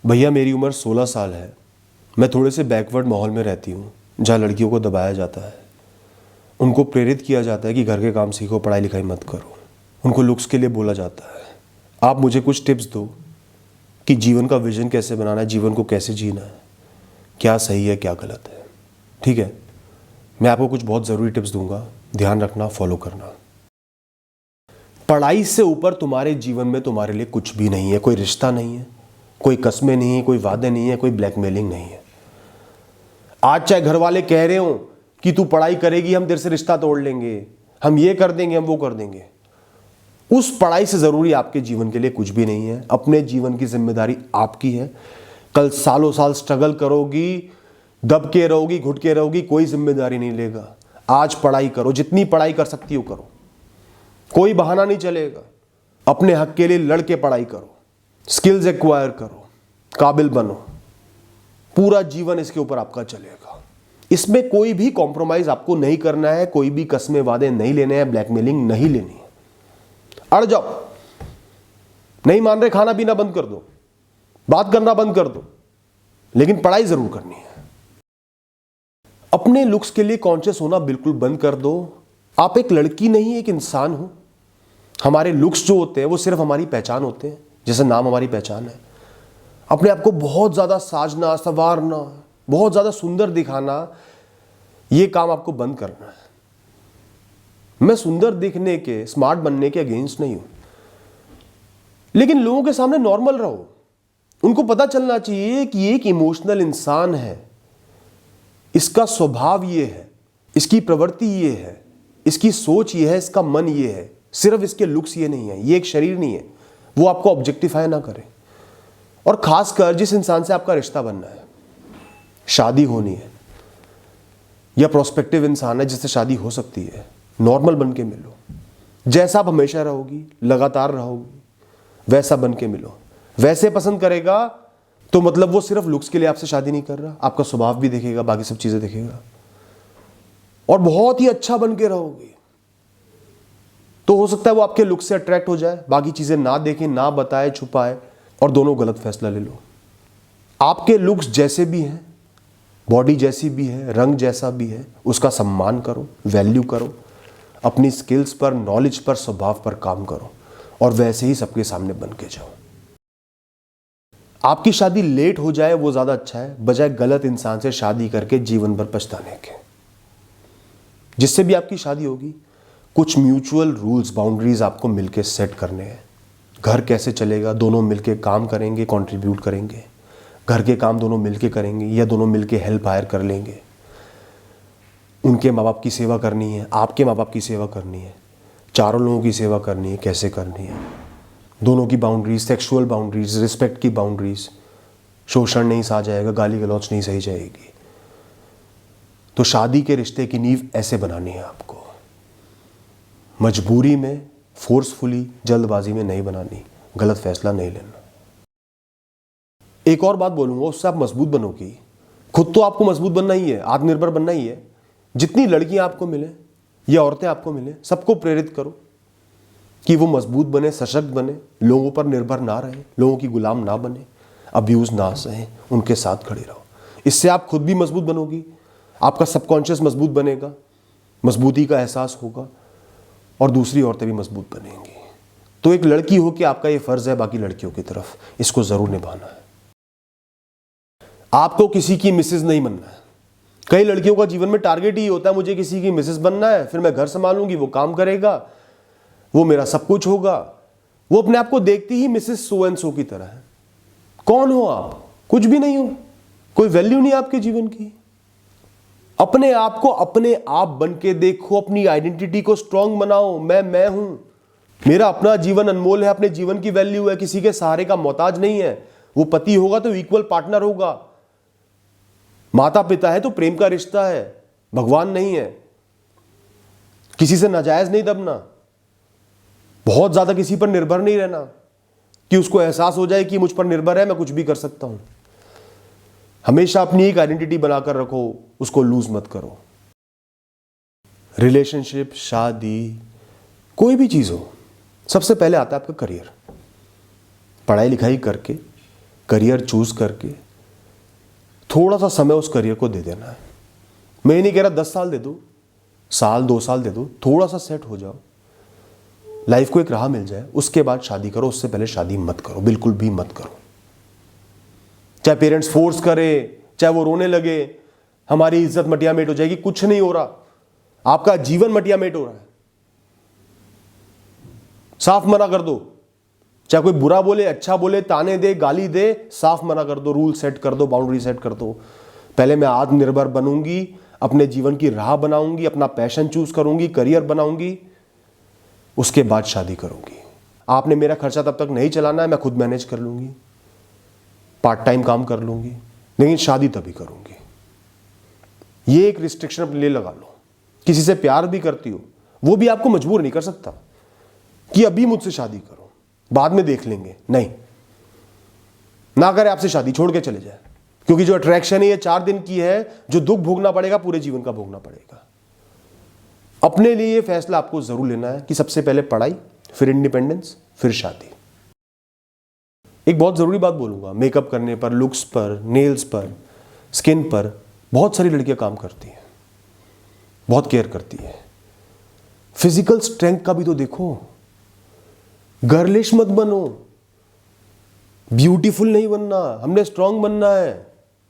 भैया मेरी उम्र 16 साल है। मैं थोड़े से बैकवर्ड माहौल में रहती हूँ जहाँ लड़कियों को दबाया जाता है, उनको प्रेरित किया जाता है कि घर के काम सीखो, पढ़ाई लिखाई मत करो, उनको लुक्स के लिए बोला जाता है। आप मुझे कुछ टिप्स दो कि जीवन का विजन कैसे बनाना है, जीवन को कैसे जीना है, क्या सही है क्या गलत है। ठीक है, मैं आपको कुछ बहुत ज़रूरी टिप्स दूंगा, ध्यान रखना, फॉलो करना। पढ़ाई से ऊपर तुम्हारे जीवन में तुम्हारे लिए कुछ भी नहीं है। कोई रिश्ता नहीं है, कोई कस्में नहीं है, कोई वादे नहीं है, कोई ब्लैकमेलिंग नहीं है। आज चाहे घर वाले कह रहे हो कि तू पढ़ाई करेगी हम तेरे से रिश्ता तोड़ लेंगे, हम ये कर देंगे, हम वो कर देंगे, उस पढ़ाई से जरूरी आपके जीवन के लिए कुछ भी नहीं है। अपने जीवन की जिम्मेदारी आपकी है। कल सालों साल स्ट्रगल करोगी, दब के रहोगी, घुट के रहोगी, कोई जिम्मेदारी नहीं लेगा। आज पढ़ाई करो, जितनी पढ़ाई कर सकती हो करो, कोई बहाना नहीं चलेगा। अपने हक के लिए लड़ के पढ़ाई करो, स्किल्स एक्वायर करो, काबिल बनो। पूरा जीवन इसके ऊपर आपका चलेगा। इसमें कोई भी कॉम्प्रोमाइज आपको नहीं करना है, कोई भी कस्में वादे नहीं लेने हैं, ब्लैकमेलिंग नहीं लेनी है। अड़ जाओ, नहीं मान रहे खाना पीना बंद कर दो, बात करना बंद कर दो, लेकिन पढ़ाई जरूर करनी है। अपने लुक्स के लिए कॉन्शियस होना बिल्कुल बंद कर दो। आप एक लड़की नहीं, एक इंसान हो। हमारे लुक्स जो होते हैं वो सिर्फ हमारी पहचान होते हैं, जैसे नाम हमारी पहचान है। अपने आप को बहुत ज्यादा साजना, संवारना, बहुत ज्यादा सुंदर दिखाना, ये काम आपको बंद करना है। मैं सुंदर दिखने के, स्मार्ट बनने के अगेंस्ट नहीं हूं, लेकिन लोगों के सामने नॉर्मल रहो। उनको पता चलना चाहिए कि ये एक इमोशनल इंसान है, इसका स्वभाव ये है, इसकी प्रवृत्ति ये है, इसकी सोच ये है, इसका मन ये है। सिर्फ इसके लुक्स ये नहीं है, ये एक शरीर नहीं है। वो आपको ऑब्जेक्टिफाई ना करे। और खासकर जिस इंसान से आपका रिश्ता बनना है, शादी होनी है, या प्रोस्पेक्टिव इंसान है जिससे शादी हो सकती है, नॉर्मल बन के मिलो। जैसा आप हमेशा रहोगी, लगातार रहोगी, वैसा बन के मिलो। वैसे पसंद करेगा तो मतलब वो सिर्फ लुक्स के लिए आपसे शादी नहीं कर रहा, आपका स्वभाव भी देखेगा, बाकी सब चीजें देखेगा, और बहुत ही अच्छा बन के रहोगे। तो हो सकता है वो आपके लुक से अट्रैक्ट हो जाए, बाकी चीजें ना देखे, ना बताए, छुपाए, और दोनों गलत फैसला ले लो। आपके लुक्स जैसे भी हैं, बॉडी जैसी भी है, रंग जैसा भी है, उसका सम्मान करो, वैल्यू करो। अपनी स्किल्स पर, नॉलेज पर, स्वभाव पर काम करो, और वैसे ही सबके सामने बन के जाओ। आपकी शादी लेट हो जाए वो ज्यादा अच्छा है, बजाय गलत इंसान से शादी करके जीवन भर पछताने के। जिससे भी आपकी शादी होगी, कुछ म्यूचुअल रूल्स, बाउंड्रीज आपको मिलके सेट करने हैं। घर कैसे चलेगा, दोनों मिलके काम करेंगे, कंट्रीब्यूट करेंगे। घर के काम दोनों मिलके करेंगे या दोनों मिलके हेल्प हायर कर लेंगे। उनके माँ बाप की सेवा करनी है, आपके माँ बाप की सेवा करनी है, चारों लोगों की सेवा करनी है, कैसे करनी है। दोनों की बाउंड्रीज, सेक्सुअल बाउंड्रीज, रिस्पेक्ट की बाउंड्रीज, शोषण नहीं सहा जाएगा, गाली गलौच नहीं सही जाएगी। तो शादी के रिश्ते की नींव ऐसे बनानी है आपको। मजबूरी में, फोर्सफुली, जल्दबाजी में नहीं बनानी, गलत फैसला नहीं लेना। एक और बात बोलूंगा, उससे आप मजबूत बनोगी। खुद तो आपको मजबूत बनना ही है, आत्मनिर्भर बनना ही है। जितनी लड़कियां आपको मिले या औरतें आपको मिले, सबको प्रेरित करो कि वो मजबूत बने, सशक्त बने, लोगों पर निर्भर ना रहे, लोगों की गुलाम ना बने, अब्यूज ना सहे, उनके साथ खड़े रहो। इससे आप खुद भी मजबूत बनोगी, आपका सबकॉन्शियस मजबूत बनेगा, मजबूती का एहसास होगा, और दूसरी औरतें भी मजबूत बनेंगी। तो एक लड़की हो कि आपका ये फर्ज है बाकी लड़कियों की तरफ, इसको जरूर निभाना है। आपको किसी की मिसेज नहीं बनना है। कई लड़कियों का जीवन में टारगेट ही होता है, मुझे किसी की मिसेज बनना है, फिर मैं घर संभालूंगी, वो काम करेगा, वो मेरा सब कुछ होगा। वो अपने आप को देखती ही मिसेज सो एंड सो की तरह है। कौन हो आप? कुछ भी नहीं हो, कोई वैल्यू नहीं आपके जीवन की। अपने आप को अपने आप बन के देखो, अपनी आइडेंटिटी को स्ट्रांग बनाओ। मैं हूं, मेरा अपना जीवन अनमोल है, अपने जीवन की वैल्यू है, किसी के सहारे का मोहताज नहीं है। वो पति होगा तो इक्वल पार्टनर होगा, माता पिता है तो प्रेम का रिश्ता है, भगवान नहीं है। किसी से नाजायज नहीं दबना, बहुत ज्यादा किसी पर निर्भर नहीं रहना कि उसको एहसास हो जाए कि मुझ पर निर्भर है, मैं कुछ भी कर सकता हूं। हमेशा अपनी एक आइडेंटिटी बनाकर रखो, उसको लूज मत करो। रिलेशनशिप, शादी, कोई भी चीज हो, सबसे पहले आता है आपका करियर। पढ़ाई लिखाई करके करियर चूज करके थोड़ा सा समय उस करियर को दे देना है। मैं नहीं कह रहा 10 साल दे दो, साल 2 साल दे दो, थोड़ा सा सेट हो जाओ, लाइफ को एक राह मिल जाए, उसके बाद शादी करो। उससे पहले शादी मत करो, बिल्कुल भी मत करो। चाहे पेरेंट्स फोर्स करे, चाहे वो रोने लगे, हमारी इज्जत मटिया मेट हो जाएगी, कुछ नहीं हो रहा, आपका जीवन मटिया मेट हो रहा है। साफ मना कर दो, चाहे कोई बुरा बोले, अच्छा बोले, ताने दे, गाली दे, साफ मना कर दो, रूल सेट कर दो, बाउंड्री सेट कर दो। पहले मैं आत्मनिर्भर बनूंगी, अपने जीवन की राह बनाऊंगी, अपना पैशन चूज करूंगी, करियर बनाऊंगी, उसके बाद शादी करूंगी। आपने मेरा खर्चा तब तक नहीं चलाना है, मैं खुद मैनेज कर लूंगी, पार्ट टाइम काम कर लूंगी, लेकिन शादी तभी करूंगी। ये एक रिस्ट्रिक्शन अपने लिए लगा लो। किसी से प्यार भी करती हो, वो भी आपको मजबूर नहीं कर सकता कि अभी मुझसे शादी करो, बाद में देख लेंगे। नहीं, ना करे आपसे शादी, छोड़ के चले जाए। क्योंकि जो अट्रैक्शन है ये 4 दिन की है, जो दुख भोगना पड़ेगा पूरे जीवन का भोगना पड़ेगा। अपने लिए ये फैसला आपको जरूर लेना है कि सबसे पहले पढ़ाई, फिर इंडिपेंडेंस, फिर शादी। एक बहुत जरूरी बात बोलूंगा, मेकअप करने पर, लुक्स पर, नेल्स पर, स्किन पर बहुत सारी लड़कियां काम करती हैं, बहुत केयर करती है। फिजिकल स्ट्रेंथ का भी तो देखो, गर्लिश मत बनो, ब्यूटीफुल नहीं बनना, हमने स्ट्रांग बनना है।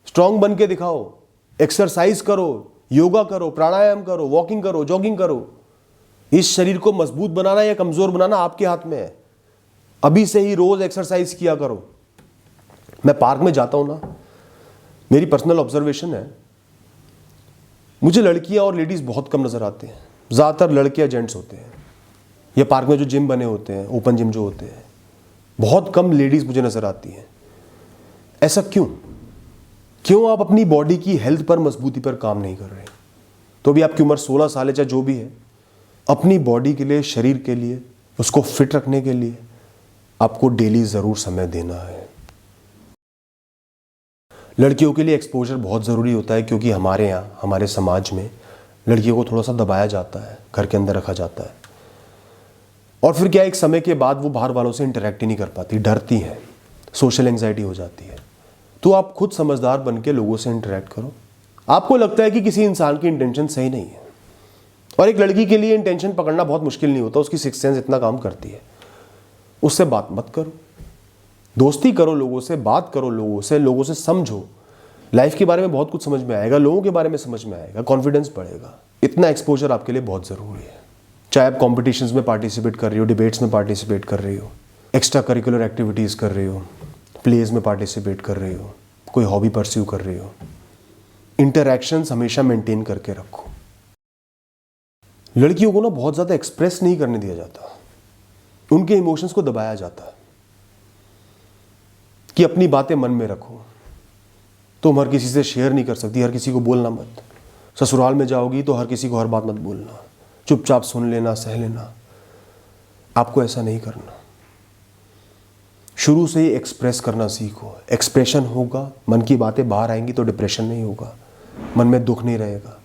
स्ट्रांग बन के दिखाओ, एक्सरसाइज करो, योगा करो, प्राणायाम करो, वॉकिंग करो, जॉगिंग करो। इस शरीर को मजबूत बनाना या कमजोर बनाना आपके हाथ में है। अभी से ही रोज एक्सरसाइज किया करो। मैं पार्क में जाता हूं ना, मेरी पर्सनल ऑब्जर्वेशन है, मुझे लड़कियां और लेडीज बहुत कम नजर आते हैं। ज्यादातर लड़के या जेंट्स होते हैं। ये पार्क में जो जिम बने होते हैं, ओपन जिम जो होते हैं, बहुत कम लेडीज मुझे नजर आती हैं। ऐसा क्यों? क्यों आप अपनी बॉडी की हेल्थ पर, मजबूती पर काम नहीं कर रहे? तो भी आपकी उम्र 16 साल है, चाहे जो भी है, अपनी बॉडी के लिए, शरीर के लिए, उसको फिट रखने के लिए आपको डेली जरूर समय देना है। लड़कियों के लिए एक्सपोजर बहुत ज़रूरी होता है, क्योंकि हमारे यहाँ, हमारे समाज में लड़कियों को थोड़ा सा दबाया जाता है, घर के अंदर रखा जाता है। और फिर क्या, एक समय के बाद वो बाहर वालों से इंटरेक्ट ही नहीं कर पाती, डरती हैं, सोशल एंजाइटी हो जाती है। तो आप खुद समझदार बन के लोगों से इंटरेक्ट करो। आपको लगता है कि किसी इंसान की इंटेंशन सही नहीं है, और एक लड़की के लिए इंटेंशन पकड़ना बहुत मुश्किल नहीं होता, उसकी सिक्स सेंस इतना काम करती है। उससे बात मत करो, दोस्ती करो लोगों से, बात करो लोगों से समझो। लाइफ के बारे में बहुत कुछ समझ में आएगा, लोगों के बारे में समझ में आएगा, कॉन्फिडेंस बढ़ेगा। इतना एक्सपोजर आपके लिए बहुत ज़रूरी है। चाहे आप कॉम्पिटिशन्स में पार्टिसिपेट कर रही हो, डिबेट्स में पार्टिसिपेट कर रही हो, एक्स्ट्रा करिकुलर एक्टिविटीज़ कर रही हो, प्लेज में पार्टिसिपेट कर रही हो, कोई हॉबी परस्यू कर रही हो, इंटरैक्शंस हमेशा मेंटेन करके रखो। लड़कियों को ना बहुत ज़्यादा एक्सप्रेस नहीं करने दिया जाता, उनके इमोशंस को दबाया जाता है कि अपनी बातें मन में रखो, तुम हर किसी से शेयर नहीं कर सकती, हर किसी को बोलना मत। ससुराल में जाओगी तो हर किसी को हर बात मत बोलना, चुपचाप सुन लेना, सह लेना। आपको ऐसा नहीं करना। शुरू से ही एक्सप्रेस करना सीखो। एक्सप्रेशन होगा, मन की बातें बाहर आएंगी तो डिप्रेशन नहीं होगा, मन में दुख नहीं रहेगा।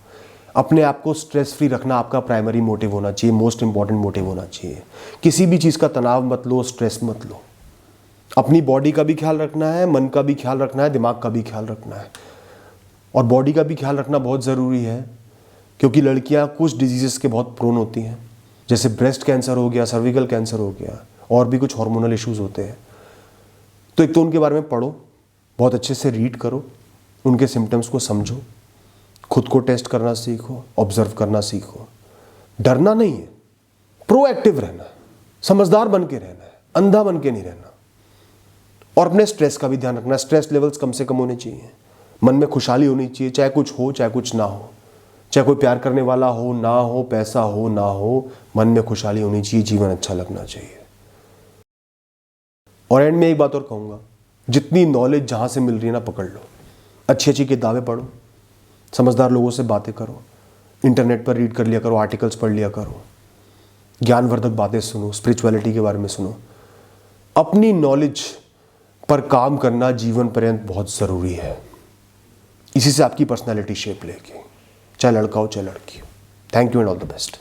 अपने आप को स्ट्रेस फ्री रखना आपका प्राइमरी मोटिव होना चाहिए, मोस्ट इंपॉर्टेंट मोटिव होना चाहिए। किसी भी चीज़ का तनाव मत लो, स्ट्रेस मत लो। अपनी बॉडी का भी ख्याल रखना है, मन का भी ख्याल रखना है, दिमाग का भी ख्याल रखना है। और बॉडी का भी ख्याल रखना बहुत ज़रूरी है, क्योंकि लड़कियां कुछ डिजीज़ेस के बहुत प्रोन होती हैं, जैसे ब्रेस्ट कैंसर हो गया, सर्विकल कैंसर हो गया, और भी कुछ हार्मोनल इश्यूज़ होते हैं। तो एक तो उनके बारे में पढ़ो, बहुत अच्छे से रीड करो, उनके सिम्टम्स को समझो, खुद को टेस्ट करना सीखो, ऑब्जर्व करना सीखो। डरना नहीं है, प्रोएक्टिव रहना है, समझदार बन के रहना है, अंधा बन के नहीं रहना। और अपने स्ट्रेस का भी ध्यान रखना है, स्ट्रेस लेवल्स कम से कम होने चाहिए। मन में खुशहाली होनी चाहिए, चाहे कुछ हो चाहे कुछ ना हो, चाहे कोई प्यार करने वाला हो ना हो, पैसा हो ना हो, मन में खुशहाली होनी चाहिए, जीवन अच्छा लगना चाहिए। और एंड में एक बात और कहूँगा, जितनी नॉलेज जहाँ से मिल रही है ना, पकड़ लो। अच्छी अच्छी किताबें पढ़ो, समझदार लोगों से बातें करो, इंटरनेट पर रीड कर लिया करो, आर्टिकल्स पढ़ लिया करो, ज्ञानवर्धक बातें सुनो, स्पिरिचुअलिटी के बारे में सुनो। अपनी नॉलेज पर काम करना जीवन पर्यंत बहुत ज़रूरी है। इसी से आपकी पर्सनालिटी शेप लेगी, चाहे लड़का हो चाहे लड़की हो। Thank you and all the best.